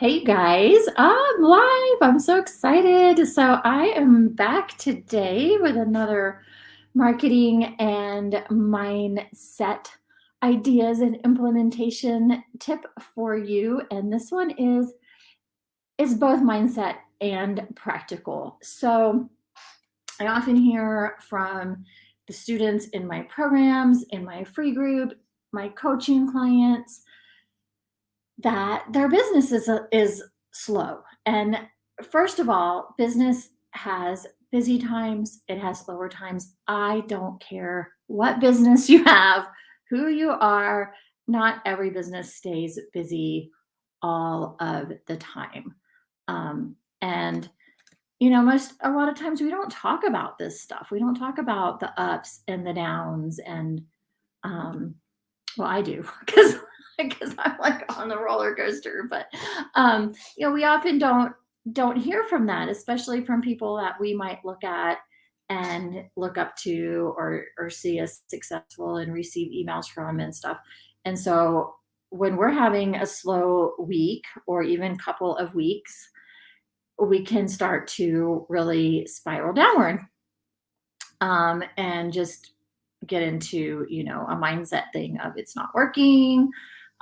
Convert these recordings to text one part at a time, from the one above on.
Hey guys, I'm live. I'm so excited. So, I am back today with another marketing and mindset ideas and implementation tip for you. And this one is both mindset and practical. So, I often hear from the students in my programs, in my free group, my coaching clients that their business is slow. And first of all, business has busy times, it has slower times. I don't care what business you have, who you are, not every business stays busy all of the time. And most a lot of times we don't talk about this stuff. We don't talk about the ups and the downs and well, I do because I'm like on the roller coaster, but we often don't hear from that, especially from people that we might look at and look up to or see as successful and receive emails from and stuff. And so when we're having a slow week or even couple of weeks, we can start to really spiral downward and just get into a mindset thing of it's not working.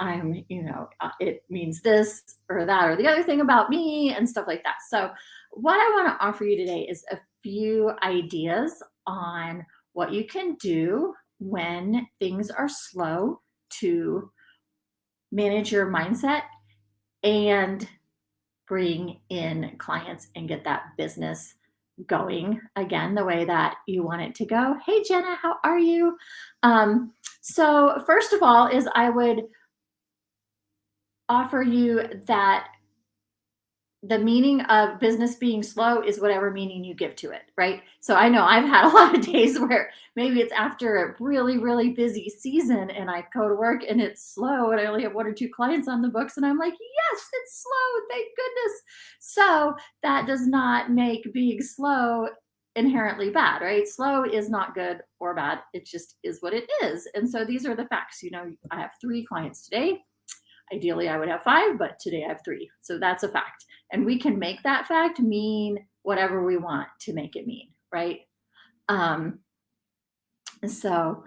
It means this or that or the other thing about me and stuff like that. So what I want to offer you today is a few ideas on what you can do when things are slow to manage your mindset and bring in clients and get that business going again the way that you want it to go. Hey Jenna, how are you? So first of all is I would offer you that the meaning of business being slow is whatever meaning you give to it, right? So I know I've had a lot of days where maybe it's after a really, really busy season and I go to work and it's slow and I only have one or two clients on the books and I'm like, yes, it's slow, thank goodness. So that does not make being slow inherently bad, right? Slow is not good or bad. It just is what it is. And so these are the facts. I have 3 clients today. Ideally, I would have 5, but today I have 3. So that's a fact. And we can make that fact mean whatever we want to make it mean, right? Um, so,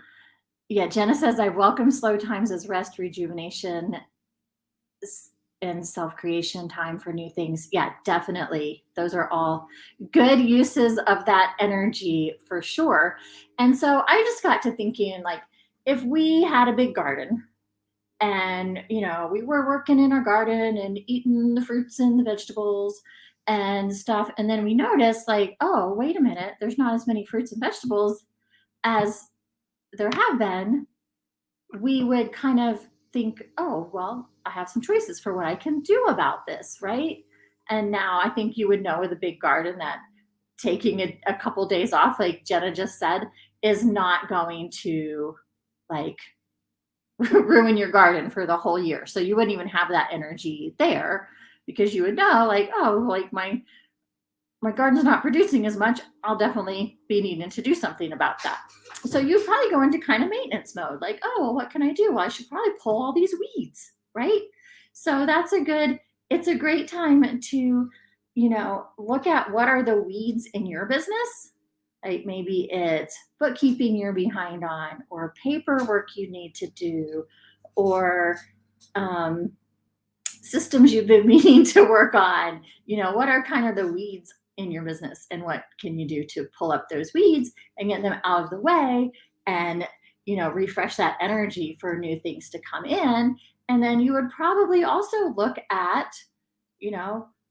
yeah, Jenna says, I welcome slow times as rest, rejuvenation, and self creation time for new things. Yeah, definitely. Those are all good uses of that energy for sure. And so I just got to thinking like, if we had a big garden, and we were working in our garden and eating the fruits and the vegetables and stuff, and then we noticed like, oh, wait a minute, there's not as many fruits and vegetables as there have been. We would kind of think, oh, well, I have some choices for what I can do about this, right? And now I think you would know with a big garden that taking a couple days off, like Jenna just said, is not going to like ruin your garden for the whole year. So you wouldn't even have that energy there because you would know like, oh, like my garden's not producing as much. I'll definitely be needing to do something about that. So you probably go into kind of maintenance mode, like, oh, well, what can I do? Well, I should probably pull all these weeds, right? So it's a great time to, look at what are the weeds in your business. Like maybe it's bookkeeping you're behind on, or paperwork you need to do, or systems you've been meaning to work on. What are kind of the weeds in your business and what can you do to pull up those weeds and get them out of the way and refresh that energy for new things to come in. And then you would probably also look at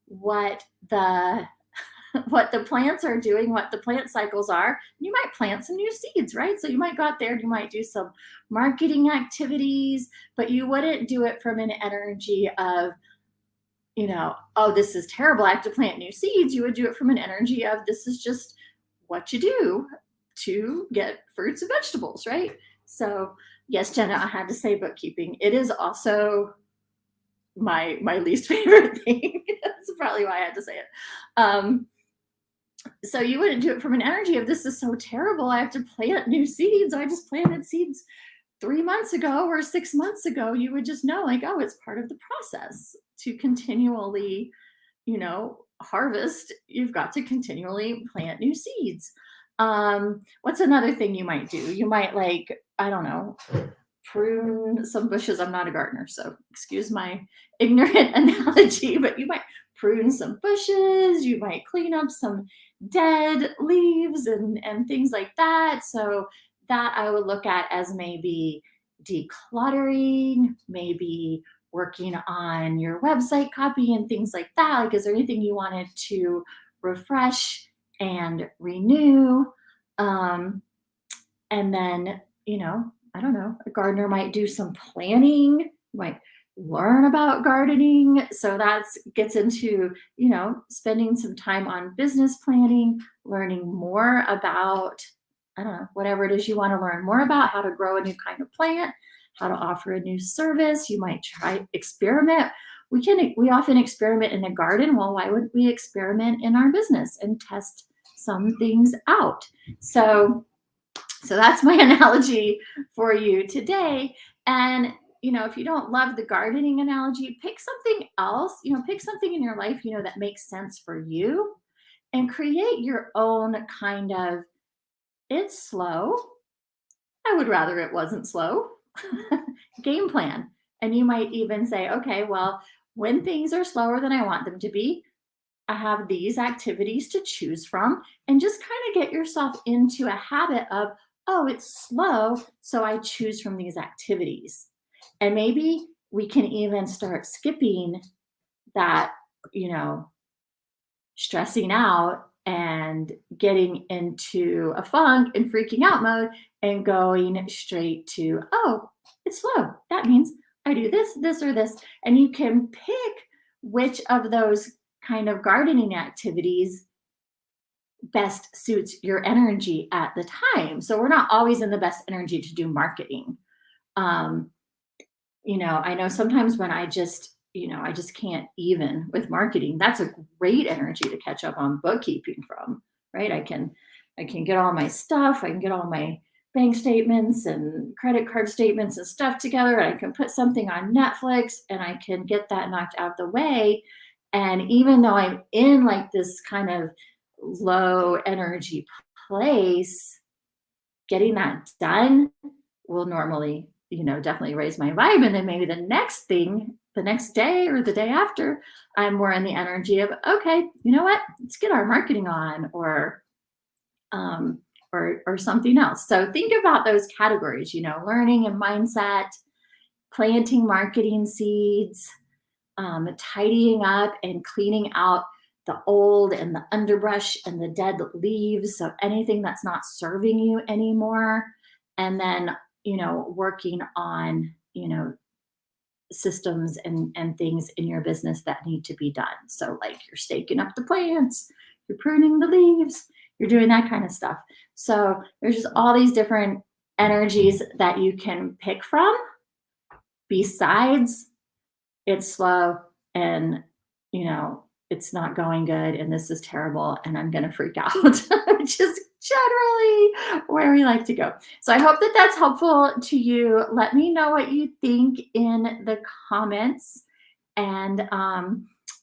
what the what the plants are doing, what the plant cycles are. You might plant some new seeds, right? So you might go out there and you might do some marketing activities, but you wouldn't do it from an energy of, oh, this is terrible, I have to plant new seeds. You would do it from an energy of, this is just what you do to get fruits and vegetables, right? So yes, Jenna, I had to say bookkeeping. It is also my least favorite thing. That's probably why I had to say it. So you wouldn't do it from an energy of, this is so terrible, I have to plant new seeds. I just planted seeds 3 months ago or 6 months ago, you would just know, like, oh, it's part of the process to continually, harvest. You've got to continually plant new seeds. What's another thing you might do? You might, like, I don't know, prune some bushes. I'm not a gardener, so excuse my ignorant analogy, but you might prune some bushes, you might clean up some dead leaves and things like that. So that I would look at as maybe decluttering, maybe working on your website copy and things like that. Like, is there anything you wanted to refresh and renew? Um, and then, I don't know, a gardener might do some planning, might learn about gardening. So that's gets into, spending some time on business planning, learning more about, I don't know, whatever it is you want to learn more about, how to grow a new kind of plant, how to offer a new service. You might try experiment. We often experiment in a garden. Well, why would we experiment in our business and test some things out? So that's my analogy for you today. And, if you don't love the gardening analogy, pick something else, pick something in your life, that makes sense for you, and create your own kind of, it's slow. I would rather it wasn't slow game plan. And you might even say, okay, well, when things are slower than I want them to be, I have these activities to choose from, and just kind of get yourself into a habit of, oh, it's slow, so I choose from these activities. And maybe we can even start skipping that, you know, stressing out and getting into a funk and freaking out mode and going straight to, oh, it's slow. That means I do this, this, or this. And you can pick which of those kind of gardening activities best suits your energy at the time. So we're not always in the best energy to do marketing. Um, I know sometimes when I just can't even with marketing. That's a great energy to catch up on bookkeeping from, right? I can get all my stuff, I can get all my bank statements and credit card statements and stuff together, and I can put something on Netflix and I can get that knocked out of the way. And even though I'm in like this kind of low energy place, getting that done will normally, definitely raise my vibe. And then maybe the next day or the day after, I'm more in the energy of, okay, you know what? Let's get our marketing on, um, or something else. So think about those categories, learning and mindset, planting marketing seeds, tidying up and cleaning out the old and the underbrush and the dead leaves. So anything that's not serving you anymore. And then, working on, systems and things in your business that need to be done. So like you're staking up the plants, you're pruning the leaves, you're doing that kind of stuff. So there's just all these different energies that you can pick from besides it's slow and it's not going good and this is terrible and I'm going to freak out, which is generally where we like to go. So I hope that that's helpful to you. Let me know what you think in the comments. And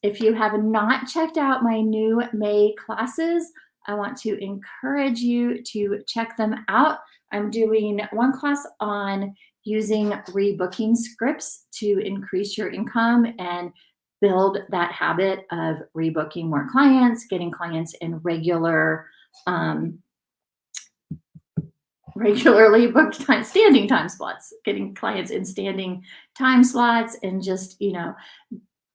if you have not checked out my new May classes, I want to encourage you to check them out. I'm doing one class on using rebooking scripts to increase your income and build that habit of rebooking more clients, getting clients in regularly booked time, standing time slots, getting clients in standing time slots, and just,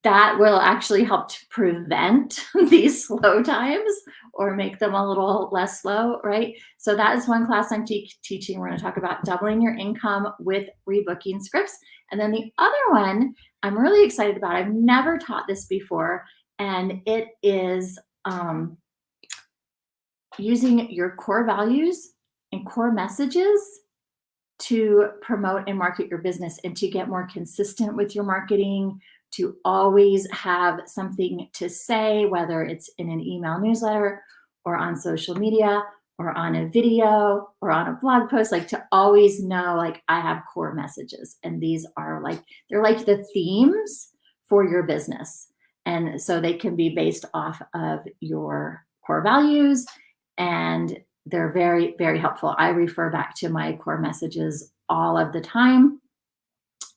that will actually help to prevent these slow times or make them a little less slow, right? So that is one class I'm teaching. We're going to talk about doubling your income with rebooking scripts. And then the other one I'm really excited about, I've never taught this before, and it is using your core values and core messages to promote and market your business and to get more consistent with your marketing, to always have something to say, whether it's in an email newsletter or on social media or on a video or on a blog post, like to always know, like I have core messages, and these are like, they're like the themes for your business. And so they can be based off of your core values, and they're very, very helpful. I refer back to my core messages all of the time.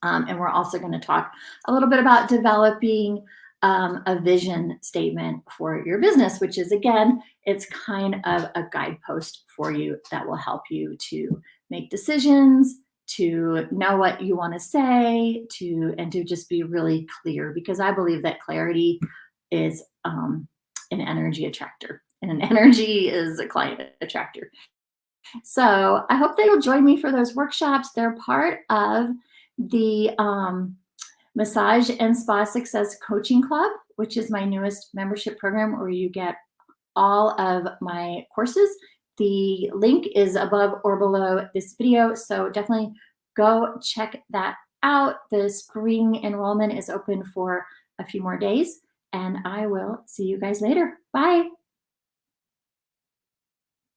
And we're also going to talk a little bit about developing a vision statement for your business, which is, again, it's kind of a guidepost for you that will help you to make decisions, to know what you want to say, and to just be really clear, because I believe that clarity is an energy attractor, and an energy is a client attractor. So I hope that you'll join me for those workshops. They're part of the Massage and Spa Success Coaching Club, which is my newest membership program where you get all of my courses. The link is above or below this video, so definitely go check that out. The spring enrollment is open for a few more days, and I will see you guys later. Bye.